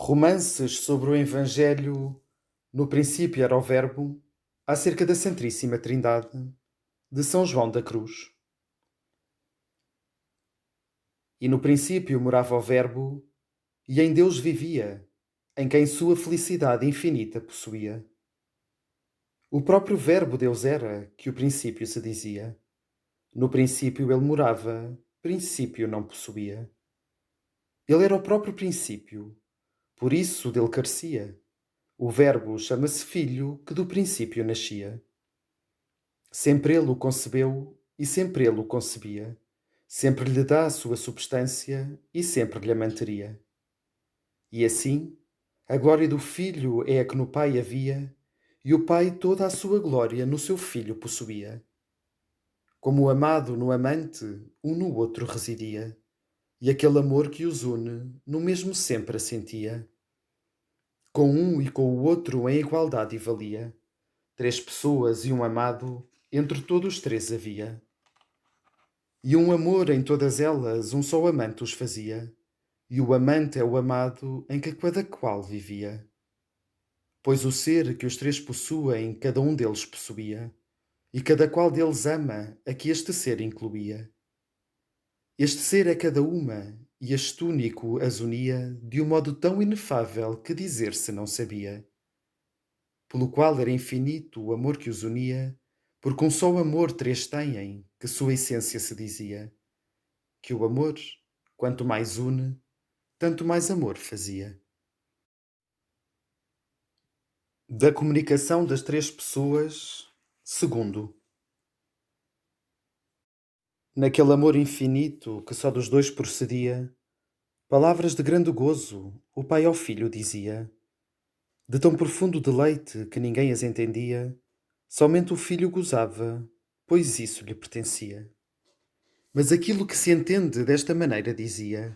Romances sobre o Evangelho. No princípio era o Verbo, acerca da Santíssima Trindade, de São João da Cruz. E no princípio morava o Verbo, e em Deus vivia, em quem sua felicidade infinita possuía. O próprio Verbo Deus era, que o princípio se dizia. No princípio ele morava, princípio não possuía. Ele era o próprio princípio, por isso dele carecia. O Verbo chama-se Filho, que do princípio nascia. Sempre ele o concebeu e sempre ele o concebia. Sempre lhe dá a sua substância e sempre lhe a manteria. E assim, a glória do Filho é a que no Pai havia, e o Pai toda a sua glória no seu Filho possuía. Como o amado no amante, um no outro residia, e aquele amor que os une, no mesmo sempre assentia. Com um e com o outro em igualdade valia. Três pessoas e um amado, entre todos três havia. E um amor em todas elas, um só amante os fazia, e o amante é o amado em que cada qual vivia. Pois o ser que os três possuem, cada um deles possuía, e cada qual deles ama a que este ser incluía. Este ser é cada uma, e este único as unia de um modo tão inefável que dizer-se não sabia. Pelo qual era infinito o amor que os unia, porque um só amor três têm, que sua essência se dizia. Que o amor, quanto mais une, tanto mais amor fazia. Da comunicação das três pessoas, segundo. Naquele amor infinito que só dos dois procedia, palavras de grande gozo o pai ao filho dizia. De tão profundo deleite que ninguém as entendia, somente o filho gozava, pois isso lhe pertencia. Mas aquilo que se entende desta maneira dizia: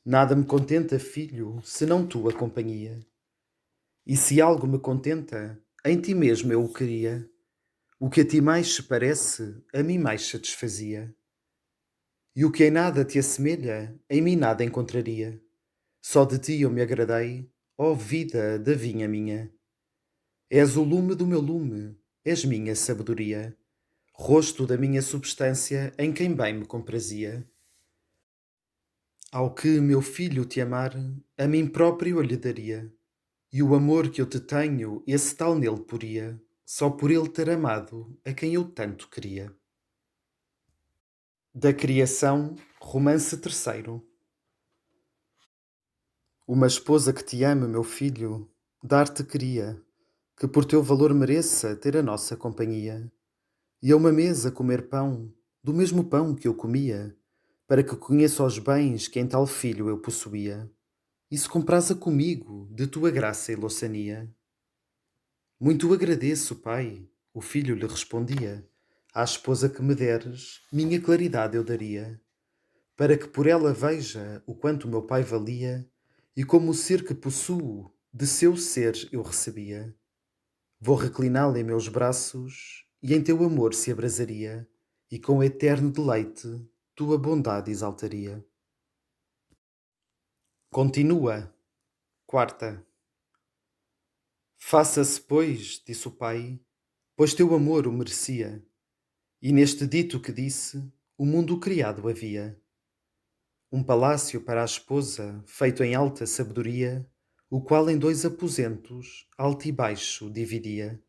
nada me contenta, filho, senão tua companhia. E se algo me contenta, em ti mesmo eu o queria. O que a ti mais se parece, a mim mais satisfazia. E o que em nada te assemelha, em mim nada encontraria. Só de ti eu me agradei, ó vida da vinha minha. És o lume do meu lume, és minha sabedoria, rosto da minha substância em quem bem me comprazia. Ao que, meu filho, te amar, a mim próprio eu lhe daria. E o amor que eu te tenho, esse tal nele poria, só por ele ter amado a quem eu tanto queria. Da criação, romance terceiro. Uma esposa que te ama, meu filho, dar-te queria, que por teu valor mereça ter a nossa companhia, e a uma mesa comer pão, do mesmo pão que eu comia, para que conheça os bens que em tal filho eu possuía, e se comprasa comigo de tua graça e louçania. Muito agradeço, pai, o filho lhe respondia, à esposa que me deres, minha claridade eu daria, para que por ela veja o quanto meu pai valia, e como o ser que possuo, de seu ser eu recebia. Vou recliná-la em meus braços, e em teu amor se abrasaria, e com eterno deleite tua bondade exaltaria. Continua. Quarta. Faça-se, pois, disse o pai, pois teu amor o merecia, e neste dito que disse, o mundo criado havia. Um palácio para a esposa, feito em alta sabedoria, o qual em dois aposentos, alto e baixo, dividia.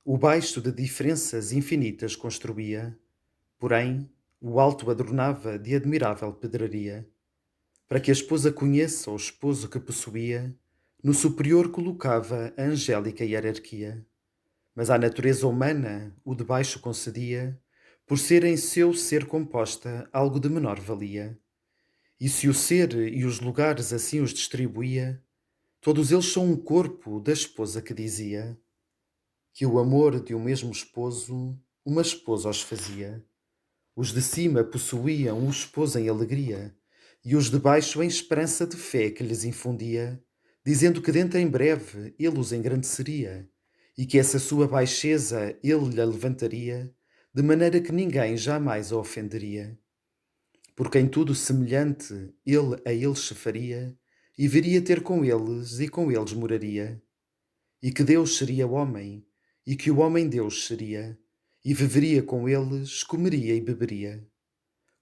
O baixo de diferenças infinitas construía, porém, o alto adornava de admirável pedraria, para que a esposa conheça o esposo que possuía, no superior colocava a angélica hierarquia. Mas à natureza humana o de baixo concedia, por ser em seu ser composta algo de menor valia. E se o ser e os lugares assim os distribuía, todos eles são um corpo da esposa que dizia que o amor de um mesmo esposo uma esposa os fazia. Os de cima possuíam o esposo em alegria, e os de baixo em esperança de fé que lhes infundia, dizendo que dentro em breve ele os engrandeceria, e que essa sua baixeza ele lhe levantaria, de maneira que ninguém jamais a ofenderia. Porque em tudo semelhante ele a eles se faria, e viria ter com eles e com eles moraria, e que Deus seria homem, e que o homem Deus seria, e viveria com eles, comeria e beberia.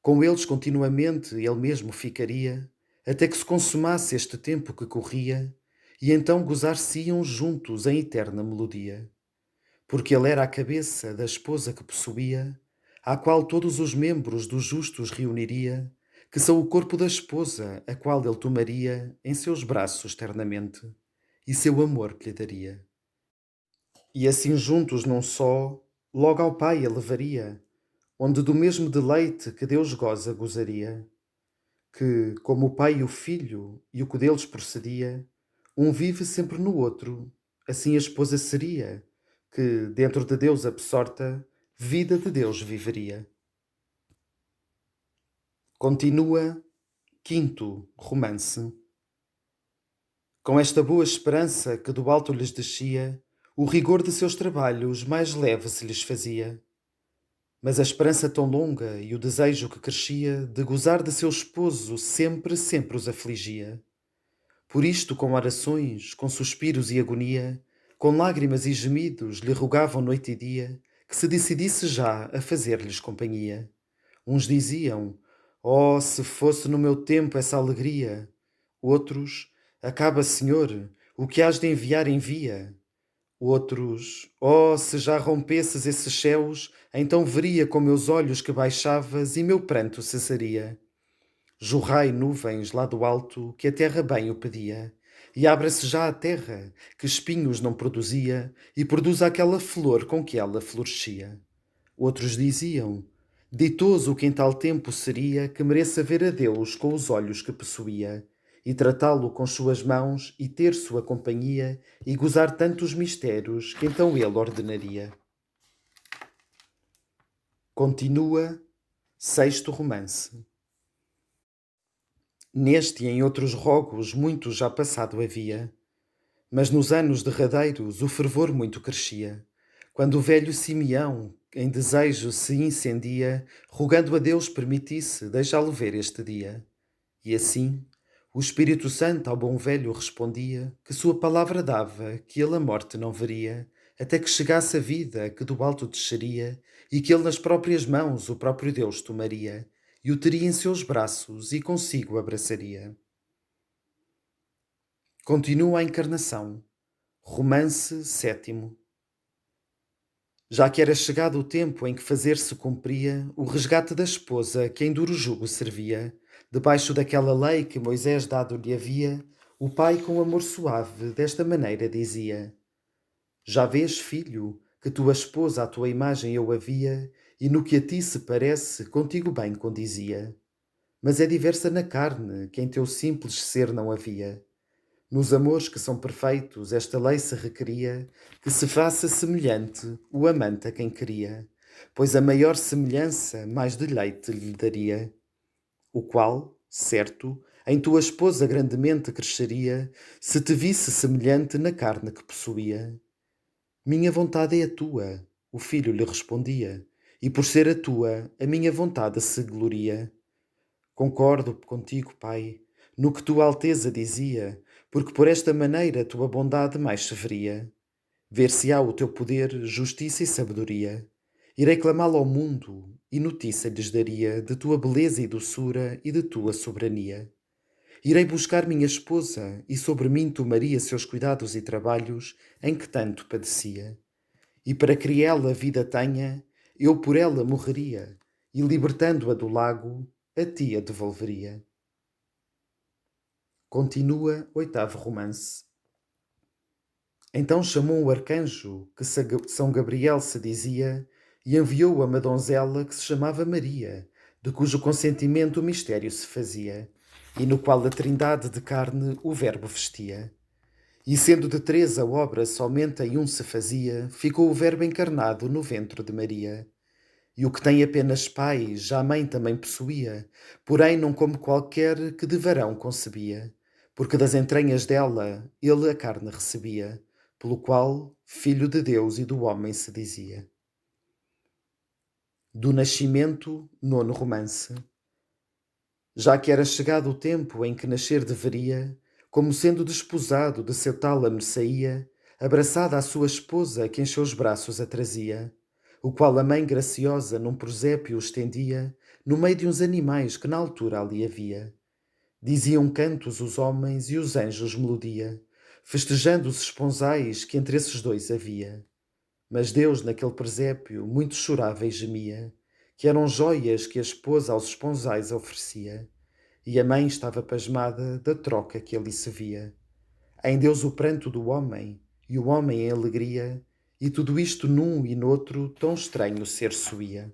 Com eles continuamente ele mesmo ficaria, até que se consumasse este tempo que corria, e então gozar-se-iam juntos em eterna melodia. Porque ele era a cabeça da esposa que possuía, à qual todos os membros dos justos reuniria, que são o corpo da esposa, a qual ele tomaria em seus braços ternamente, e seu amor lhe daria. E assim juntos num só, logo ao Pai a levaria, onde do mesmo deleite que Deus goza gozaria, que, como o Pai e o Filho e o que deles procedia, um vive sempre no outro, assim a esposa seria, que, dentro de Deus absorta, vida de Deus viveria. Continua quinto romance. Com esta boa esperança que do alto lhes descia, o rigor de seus trabalhos mais leve se lhes fazia. Mas a esperança tão longa e o desejo que crescia de gozar de seu esposo sempre, sempre os afligia. Por isto, com orações, com suspiros e agonia, com lágrimas e gemidos, lhe rogavam noite e dia que se decidisse já a fazer-lhes companhia. Uns diziam: Oh, se fosse no meu tempo essa alegria! Outros: Acaba, Senhor, o que hás de enviar, envia. Outros: Oh, se já rompesses esses céus, então veria com meus olhos que baixavas e meu pranto cessaria. Jorrai nuvens lá do alto, que a terra bem o pedia, e abra-se já a terra, que espinhos não produzia, e produza aquela flor com que ela florescia. Outros diziam: Ditoso que em tal tempo seria que mereça ver a Deus com os olhos que possuía, e tratá-lo com suas mãos, e ter sua companhia, e gozar tantos mistérios que então ele ordenaria. Continua sexto romance. Neste e em outros rogos muito já passado havia, mas nos anos derradeiros o fervor muito crescia, quando o velho Simeão em desejo se incendia, rogando a Deus permitisse deixá-lo ver este dia. E assim, o Espírito Santo ao bom velho respondia que sua palavra dava que ele a morte não veria, até que chegasse a vida que do alto desceria e que ele nas próprias mãos o próprio Deus tomaria e o teria em seus braços e consigo abraçaria. Continua a encarnação. Romance sétimo. Já que era chegado o tempo em que fazer-se cumpria o resgate da esposa que em duro jugo servia, debaixo daquela lei que Moisés dado lhe havia, o pai com amor suave desta maneira dizia: Já vês, filho, que tua esposa à tua imagem eu havia, e no que a ti se parece, contigo bem condizia. Mas é diversa na carne, que em teu simples ser não havia. Nos amores que são perfeitos, esta lei se requeria que se faça semelhante o amante a quem queria, pois a maior semelhança mais deleite lhe daria, o qual, certo, em tua esposa grandemente cresceria, se te visse semelhante na carne que possuía. Minha vontade é a tua, o filho lhe respondia, e por ser a tua, a minha vontade se gloria. Concordo contigo, Pai, no que tua Alteza dizia, porque por esta maneira tua bondade mais se veria. Ver-se-á o teu poder, justiça e sabedoria. Irei clamá-lo ao mundo, e notícia lhes daria de tua beleza e doçura e de tua soberania. Irei buscar minha esposa, e sobre mim tomaria seus cuidados e trabalhos, em que tanto padecia. E para que ela vida tenha, eu por ela morreria, e libertando-a do lago, a ti a devolveria. Continua oitavo romance. Então chamou o arcanjo, que São Gabriel se dizia, e enviou a uma donzela que se chamava Maria, de cujo consentimento o mistério se fazia, e no qual a trindade de carne o verbo vestia. E sendo de três a obra somente em um se fazia, ficou o verbo encarnado no ventre de Maria. E o que tem apenas pai, já a mãe também possuía, porém não como qualquer que de varão concebia, porque das entranhas dela ele a carne recebia, pelo qual filho de Deus e do homem se dizia. Do nascimento, nono romance. Já que era chegado o tempo em que nascer deveria, como sendo desposado de seu tálamo saía, abraçada à sua esposa que em seus braços a trazia, o qual a mãe graciosa num presépio estendia, no meio de uns animais que na altura ali havia. Diziam cantos os homens e os anjos melodia, festejando os esponsais que entre esses dois havia. Mas Deus naquele presépio muito chorava e gemia, que eram joias que a esposa aos esponsais oferecia, e a mãe estava pasmada da troca que ali se via. Em Deus o pranto do homem, e o homem em alegria, e tudo isto num e noutro tão estranho ser soía.